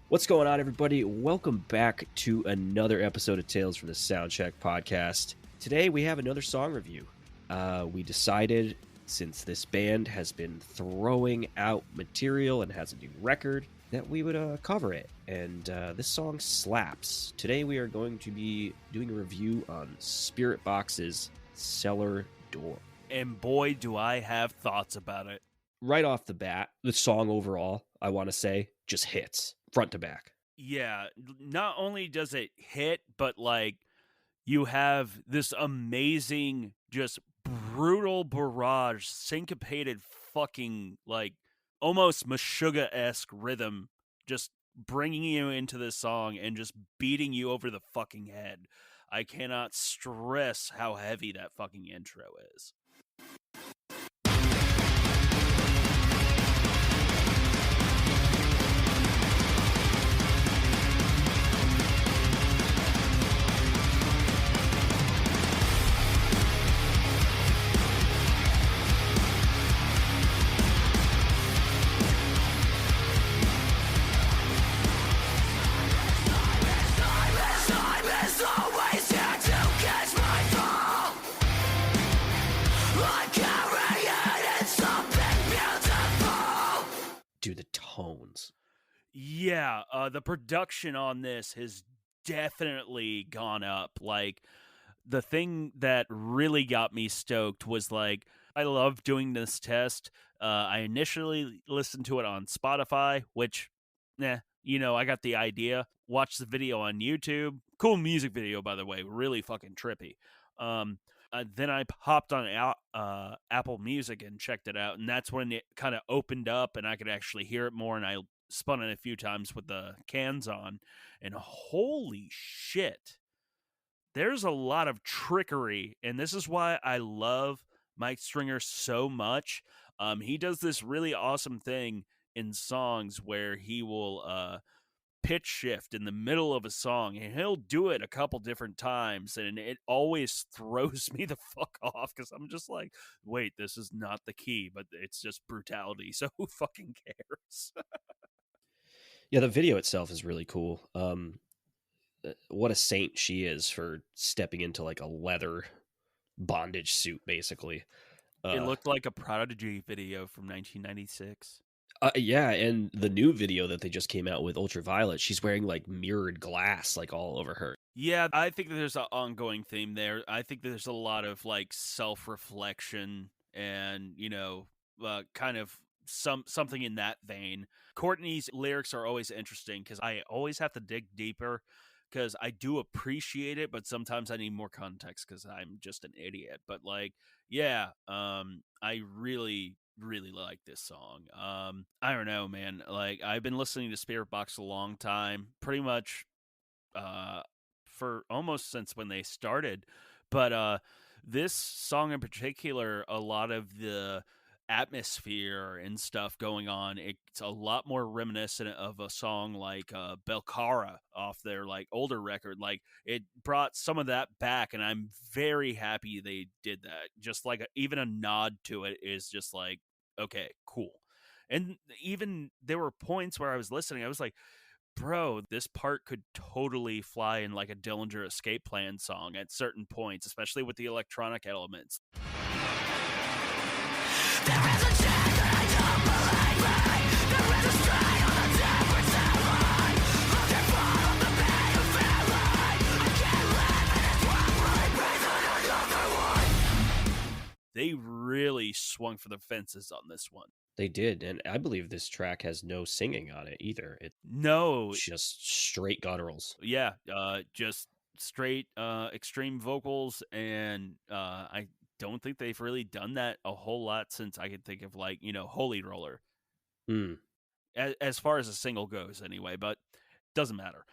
What's going on, everybody? Welcome back to another episode of Tales from the Soundcheck podcast. Today we have another song review. We decided, since this band has been throwing out material and has a new record, that we would cover it. And this song slaps. Today we are going to be doing a review on Spiritbox's Cellar Door. And boy, do I have thoughts about it. Right off the bat, the song overall, I want to say, just hits front to back. Yeah, not only does it hit, but like you have this amazing, just brutal barrage, syncopated fucking like almost Meshuggah-esque rhythm, just bringing you into this song and just beating you over the fucking head. I cannot stress how heavy that fucking intro is. Dude, the tones. Yeah, the production on this has definitely gone up. Like, the thing that really got me stoked was, like, I love doing this test. I initially listened to it on Spotify, which, I got the idea. Watched the video on YouTube. Cool music video, by the way. Really fucking trippy. Then I hopped on Apple Music and checked it out, and that's when it kind of opened up and I could actually hear it more, and I spun it a few times with the cans on, and holy shit, there's a lot of trickery, and this is why I love Mike Stringer so much. He does this really awesome thing in songs where he will pitch shift in the middle of a song, and he'll do it a couple different times, and it always throws me the fuck off because I'm just like, wait, this is not the key, but it's just brutality, so who fucking cares? Yeah, the video itself is really cool. What a saint she is for stepping into like a leather bondage suit, basically. It looked like a Prodigy video from 1996. Yeah, and the new video that they just came out with, Ultraviolet, she's wearing like mirrored glass like all over her. Yeah, I think there's an ongoing theme there. I think there's a lot of like self-reflection and, kind of something in that vein. Courtney's lyrics are always interesting because I always have to dig deeper because I do appreciate it, but sometimes I need more context because I'm just an idiot. But like, yeah, I really like this song. I don't know, man. Like, I've been listening to Spiritbox a long time, pretty much for almost since when they started. But this song in particular, a lot of the atmosphere and stuff going on, it's a lot more reminiscent of a song like Belcara off their like older record. Like, it brought some of that back, and I'm very happy they did that. Just like even a nod to it is just like, okay, cool. And even there were points where I was listening, I was like, bro, this part could totally fly in like a Dillinger Escape Plan song at certain points, especially with the electronic elements. There is a chance that I don't believe me. There is a strain on the difference in line. I can follow the pain of feeling. I can't live in this world, breathing another one. They really swung for the fences on this one. They did, and I believe this track has no singing on it either. No, just straight gutturals. Yeah, just straight extreme vocals, and I don't think they've really done that a whole lot since I could think of, like, Holy Roller. As far as a single goes, anyway, but doesn't matter.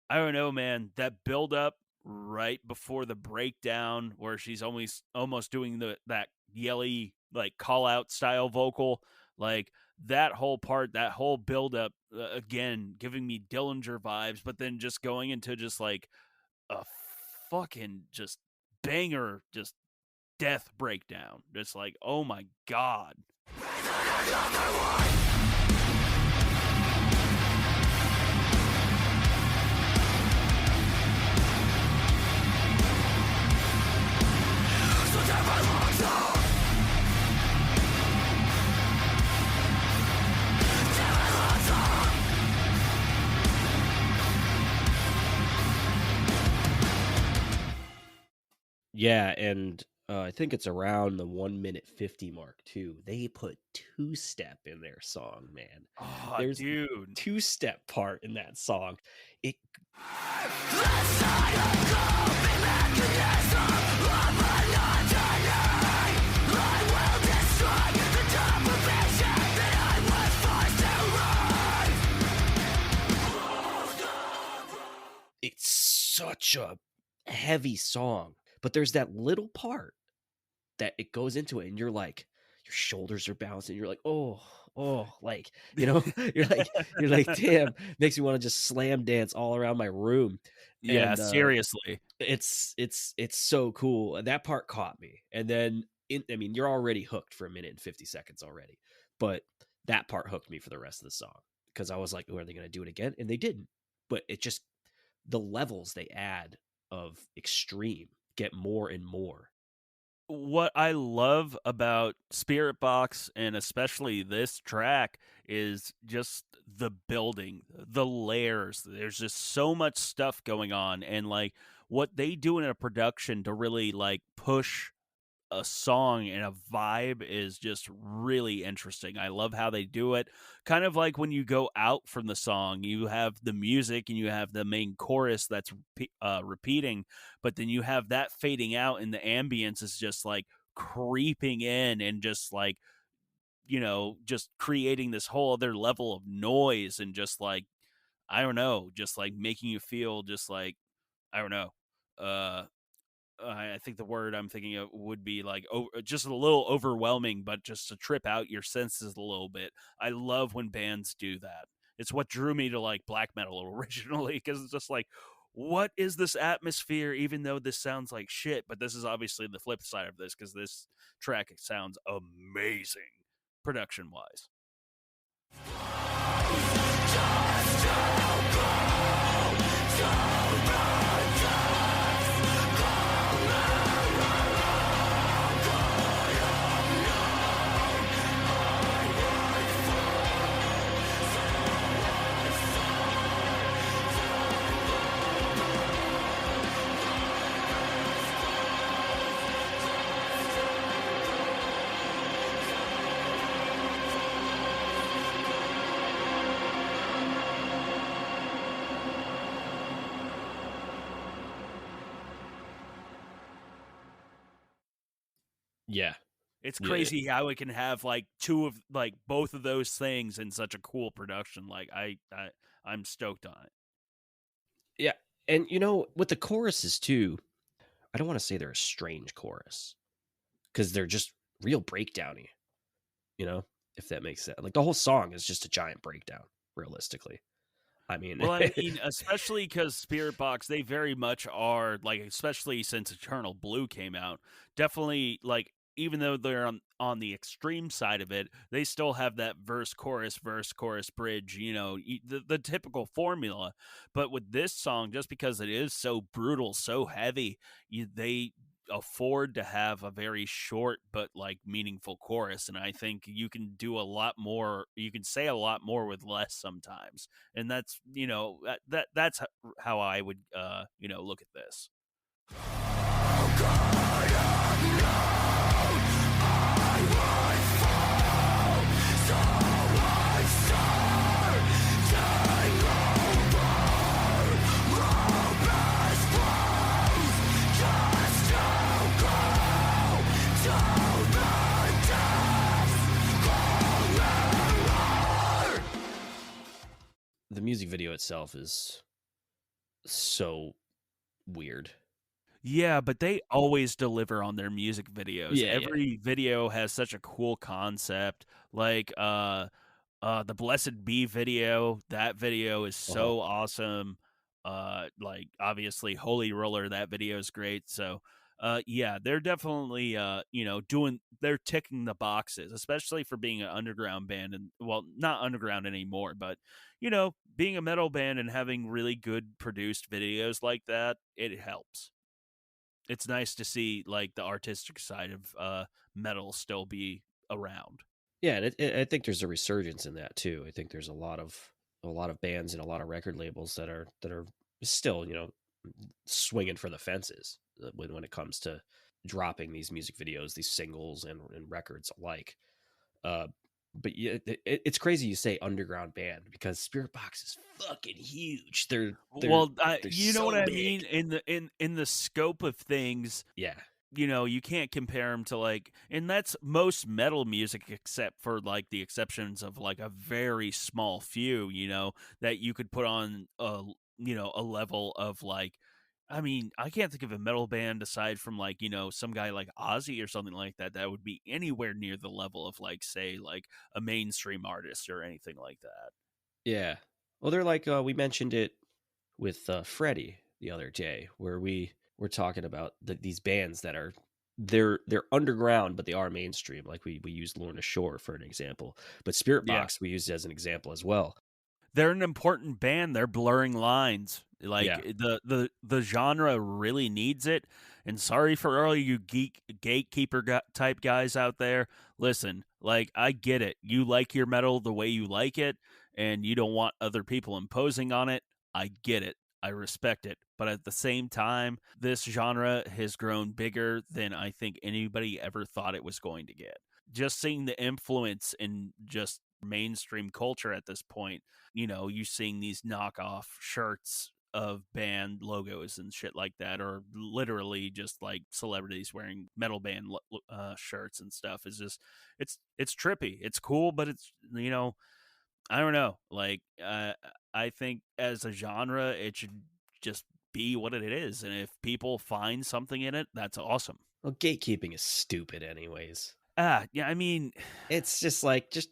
I don't know, man. That build up right before the breakdown, where she's almost doing that yelly, like, call out style vocal, like that whole part, that whole build up, again, giving me Dillinger vibes, but then just going into just like a fucking just banger, just death breakdown. Just like, oh my God. Yeah, and I think it's around the 1 minute 50 mark too. They put two step in their song, man. Oh, There's dude. two step part in that song. It it's such a heavy song, but there's that little part that it goes into it, and you're like, your shoulders are bouncing. You're like, like you're like, damn, makes me want to just slam dance all around my room, Yeah, and seriously. it's so cool. And that part caught me, and then I mean, you're already hooked for 1 minute and 50 seconds already, but that part hooked me for the rest of the song because I was like, oh, are they going to do it again? And they didn't. But it just the levels they add of extreme get more and more. What I love about Spiritbox and especially this track is just the building, the layers. There's just so much stuff going on, and like what they do in a production to really like push a song and a vibe is just really interesting. I love how they do it. Kind of like when you go out from the song, you have the music and you have the main chorus that's repeating, but then you have that fading out and the ambience is just like creeping in and just like, just creating this whole other level of noise and just like, I don't know, just like making you feel just like, I don't know, uh, I think the word I'm thinking of would be like just a little overwhelming, but just to trip out your senses a little bit. I love when bands do that. It's what drew me to like black metal originally because it's just like, what is this atmosphere? Even though this sounds like shit, but this is obviously the flip side of this because this track sounds amazing production wise. Yeah. It's Yeah. crazy how it can have like two of like both of those things in such a cool production. Like I'm stoked on it. Yeah. And with the choruses too, I don't want to say they're a strange chorus because they're just real breakdowny, if that makes sense. Like the whole song is just a giant breakdown, realistically. I mean, Well, I mean, especially because Spiritbox, they very much are like, especially since Eternal Blue came out, definitely like, even though they're on the extreme side of it, they still have that verse, chorus, bridge, the typical formula. But with this song, just because it is so brutal, so heavy, they afford to have a very short but like meaningful chorus, and I think you can do a lot more, you can say a lot more with less sometimes, and that's that's how I would look at this. the music video itself is so weird. Yeah, but they always deliver on their music videos. Yeah, yeah. Every video has such a cool concept. Like the Blessed Be video, that video is Uh-huh. so awesome. Like obviously Holy Roller, that video is great. So yeah, they're definitely they're ticking the boxes, especially for being an underground band, and well, not underground anymore, but being a metal band and having really good produced videos like that, it helps. it's nice to see like the artistic side of metal still be around. Yeah, and I think there's a resurgence in that too. I think there's a lot of bands and a lot of record labels that are still, you know, swinging for the fences when it comes to dropping these music videos, these singles and records alike. Uh, but yeah, it's crazy you say underground band because Spiritbox is fucking huge. Well, They're you know what so I big. mean in the scope of things. Yeah, You know, you can't compare them to like, and that's most metal music except for like the exceptions of like a very small few, you know, that you could put on a, you know, a level of like, I mean, I can't think of a metal band aside from like, you know, some guy like Ozzy or something like that that would be anywhere near the level of like, say, like a mainstream artist or anything like that. yeah. Well, they're like we mentioned it with Freddie the other day, where we were talking about these bands that are they're underground, but they are mainstream. Like we used Lorna Shore for an example, but Spirit Yeah. Box we used as an example as well. They're an important band. They're blurring lines. Like Yeah, the genre really needs it. And sorry for all you gatekeeper type guys out there. Listen, like I get it. You like your metal the way you like it, and you don't want other people imposing on it. I get it. I respect it. But at the same time, this genre has grown bigger than I think anybody ever thought it was going to get. Just seeing the influence in just mainstream culture at this point, you know, you seeing these knockoff shirts of band logos and shit like that, or literally just like celebrities wearing metal band shirts and stuff is just it's trippy. It's cool, but it's, you know, I don't know. Like I think as a genre, it should just be what it is, and if people find something in it, that's awesome. well, gatekeeping is stupid, anyways. Yeah, I mean, It's just like just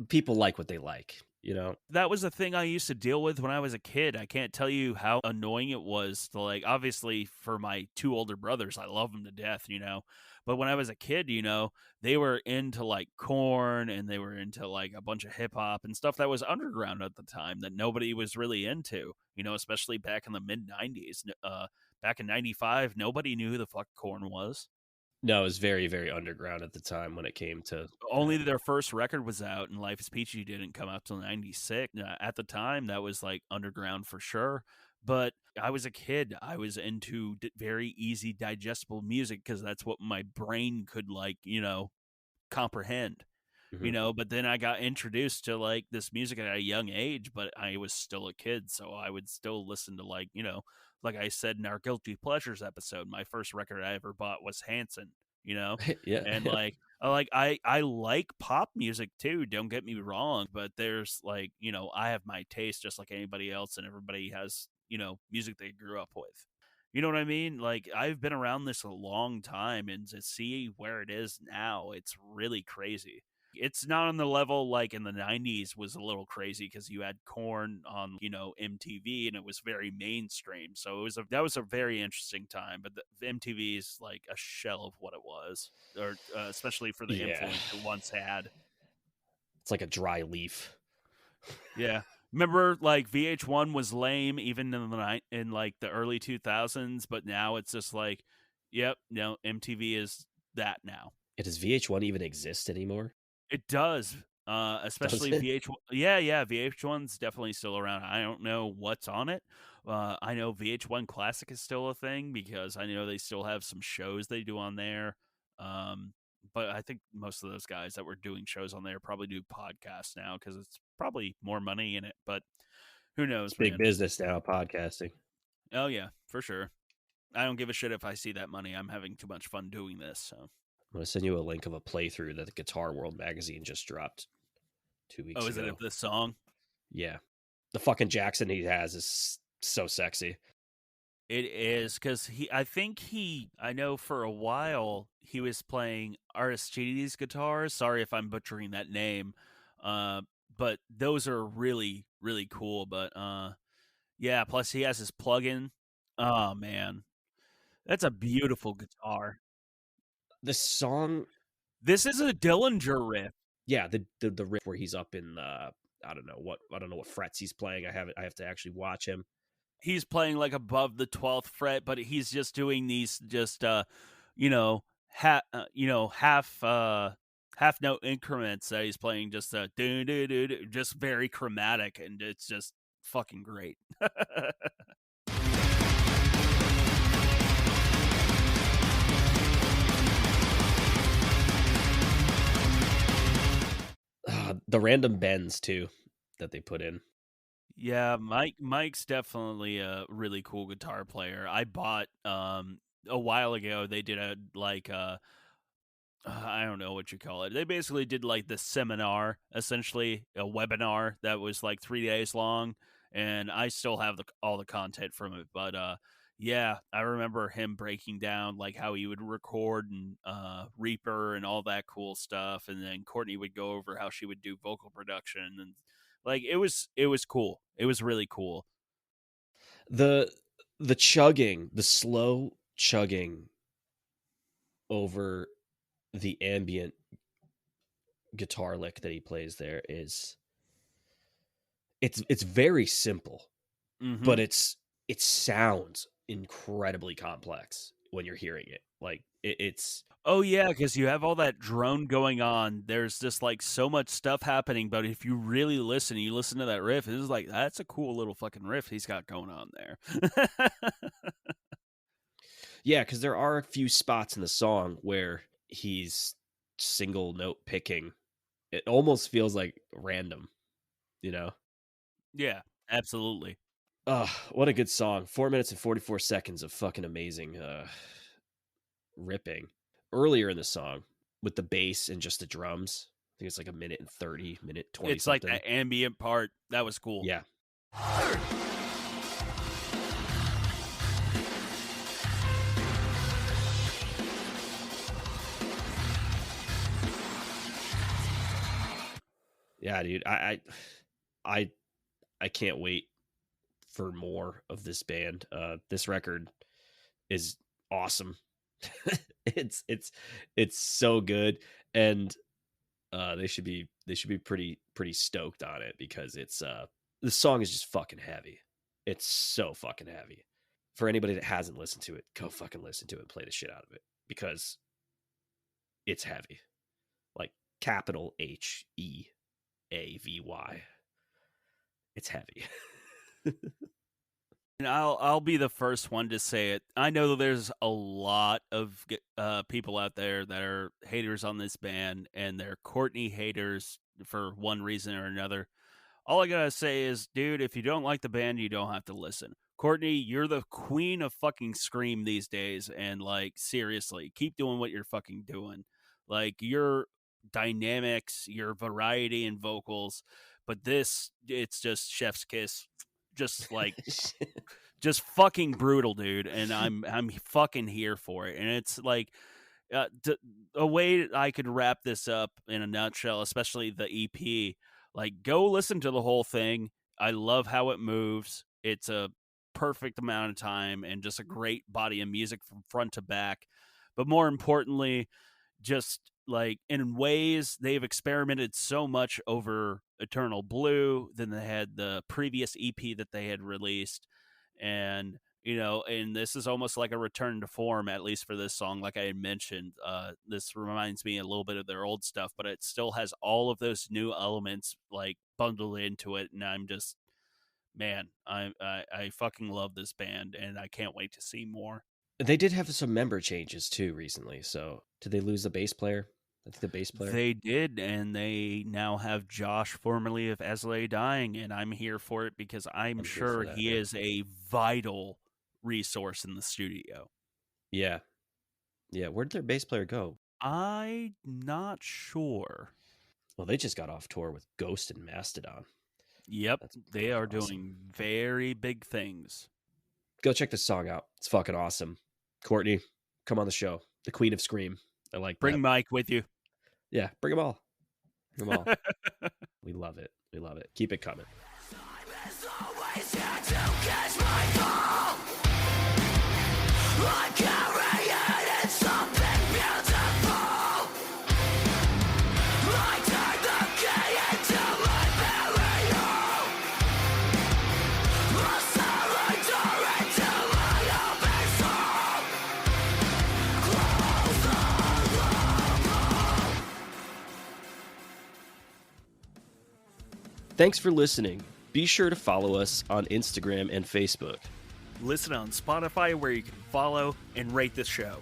people like what they like, you know. that was the thing I used to deal with when I was a kid. I can't tell you how annoying it was to like, obviously for my two older brothers, I love them to death, you know. But when I was a kid, you know, they were into like corn and they were into like a bunch of hip hop and stuff that was underground at the time that nobody was really into, you know, especially back in the mid 90s. Back in 95, nobody knew who the fuck corn was. No, it was very underground at the time when it came to Only their first record was out, and Life is Peachy didn't come out till '96. At the time, that was like underground for sure. But I was a kid. I was into very easy, digestible music because that's what my brain could like, you know, comprehend. You Mhm. know, but then I got introduced to like this music at a young age, but I was still a kid, so I would still listen to like, you know, like I said in our guilty pleasures episode, my first record I ever bought was Hanson, you know, Yeah. and like I like pop music too. Don't get me wrong, but there's like, you know, I have my taste just like anybody else, and everybody has, you know, music they grew up with. You know what I mean? Like I've been around this a long time, and to see where it is now, it's really crazy. It's not on the level like in the 90s was a little crazy because you had corn on, you know, MTV and it was very mainstream. So that was a very interesting time, but the MTV is like a shell of what it was, or especially for the Yeah. influence it once had. It's like a dry leaf. Yeah. Remember like VH1 was lame even in the night in like the early 2000s, but now it's just like, yep, no, MTV is that now. Does VH1 even exist anymore? It does, Does especially it? VH1. Yeah, yeah, VH1's definitely still around. I don't know what's on it. I know VH1 Classic is still a thing because I know they still have some shows they do on there. Um, but I think most of those guys that were doing shows on there probably do podcasts now because it's probably more money in it. But who It's knows, big man? business now, podcasting. Oh yeah, for sure. I don't give a shit if I see that money. I'm having too much fun doing this. So, I'm going to send you a link of a playthrough that the Guitar World magazine just dropped 2 oh, weeks is it of ago. this song? Yeah. The fucking Jackson he has is so sexy. It is because I think I know for a while he was playing Aristides guitars. Sorry if I'm butchering that name, uh, but those are really, really cool. But yeah, plus he has his plug-in. Oh man, that's a beautiful guitar. The song, This is a Dillinger riff. yeah, the riff where he's up in I don't know what frets he's playing. I have to actually watch him. he's playing like above the 12th fret, but he's just doing these just you know, half note increments that he's playing just do do do, just very chromatic, and it's just fucking great. The random bends too that they put in. Yeah, Mike's definitely a really cool guitar player. I bought a while ago they did a like I don't know what you call it. They basically did like this seminar, essentially a webinar that was like 3 days long, and I still have all the content from it. But yeah, I remember him breaking down like how he would record and Reaper and all that cool stuff, and then Courtney would go over how she would do vocal production, and like it was cool. It was really cool. The chugging, the slow chugging over the ambient guitar lick that he plays there is it's very simple, but it sounds incredibly complex when you're hearing it. Like it's Oh yeah, because you have all that drone going on. There's just like so much stuff happening, but if you really listen, you listen to that riff, it's like that's a cool little fucking riff he's got going on there. yeah, because there are a few spots in the song where he's single note picking. It almost feels like random, you know? Yeah, absolutely. What a good song. 4 minutes and 44 seconds of fucking amazing ripping. Earlier in the song, with the bass and just the drums, I think it's like a minute and 30, minute 20 It's something. like that ambient part. That was cool. Yeah. Yeah, dude. I can't wait for more of this band. This record is awesome. it's so good, and they should be pretty stoked on it, because it's the song is just fucking heavy. It's so fucking heavy. For anybody that hasn't listened to it, go fucking listen to it and play the shit out of it, because it's heavy. Like capital HEAVY. It's heavy. And I'll be the first one to say it. I know that there's a lot of people out there that are haters on this band, and they're Courtney haters for one reason or another. All I gotta say is, dude, if you don't like the band, you don't have to listen. Courtney, you're the queen of fucking scream these days, and like seriously, keep doing what you're fucking doing. Like your dynamics, your variety in vocals, but this, it's just chef's kiss. Just like just fucking brutal, dude, and I'm fucking here for it. And it's like a way I could wrap this up in a nutshell, especially the EP. Like, go listen to the whole thing. I love how it moves. It's a perfect amount of time and just a great body of music from front to back. But more importantly, just like in ways they've experimented so much over Eternal Blue than they had the previous EP that they had released. And and this is almost like a return to form, at least for this song. Like I had mentioned, this reminds me a little bit of their old stuff, but it still has all of those new elements like bundled into it. And I'm just, man, I fucking love this band, and I can't wait to see more. They did have some member changes too recently. So did they lose the bass player? I think the bass player. They did, and they now have Josh, formerly of As Lay Dying, and I'm here for it because I'm sure he is a vital resource in the studio. Yeah. Yeah. Where'd their bass player go? I'm not sure. Well, they just got off tour with Ghost and Mastodon. Yep. They are doing very big things. Go check this song out. It's fucking awesome. Courtney, come on the show. The Queen of Scream. I like Bring that. Mike with you. Yeah, bring them all. Bring them all. We love it. We love it. Keep it coming. Thanks for listening. Be sure to follow us on Instagram and Facebook. Listen on Spotify, where you can follow and rate the show.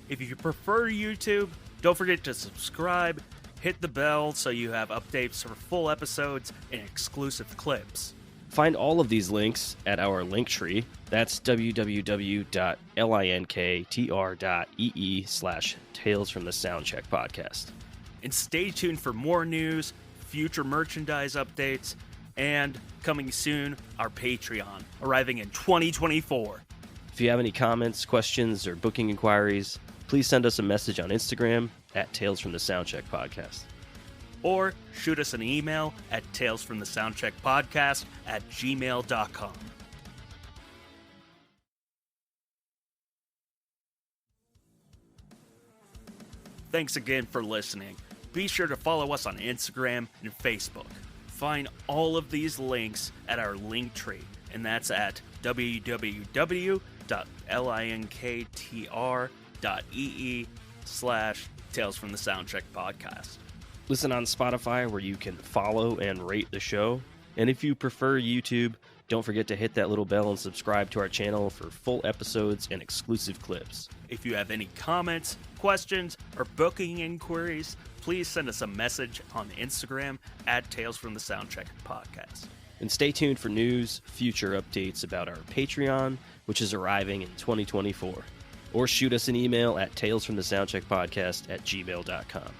If you prefer YouTube, don't forget to subscribe, hit the bell so you have updates for full episodes and exclusive clips. Find all of these links at our link tree. That's www.linktr.ee/Tales from the Soundcheck podcast. And stay tuned for more news, future merchandise updates, and coming soon, our Patreon, arriving in 2024. If you have any comments, questions, or booking inquiries, please send us a message on Instagram at Tales from the Soundcheck podcast. Or shoot us an email at talesfromthesoundcheckpodcast@gmail.com. Thanks again for listening. Be sure to follow us on Instagram and Facebook. Find all of these links at our link tree, and that's at www.linktr.ee/Tales from the Soundcheck podcast. Listen on Spotify, where you can follow and rate the show. And if you prefer YouTube, don't forget to hit that little bell and subscribe to our channel for full episodes and exclusive clips. If you have any comments, questions, or booking inquiries, please send us a message on Instagram at Tales from the Soundcheck podcast. And stay tuned for news, future updates about our Patreon, which is arriving in 2024. Or shoot us an email at talesfromthesoundcheckpodcast@gmail.com.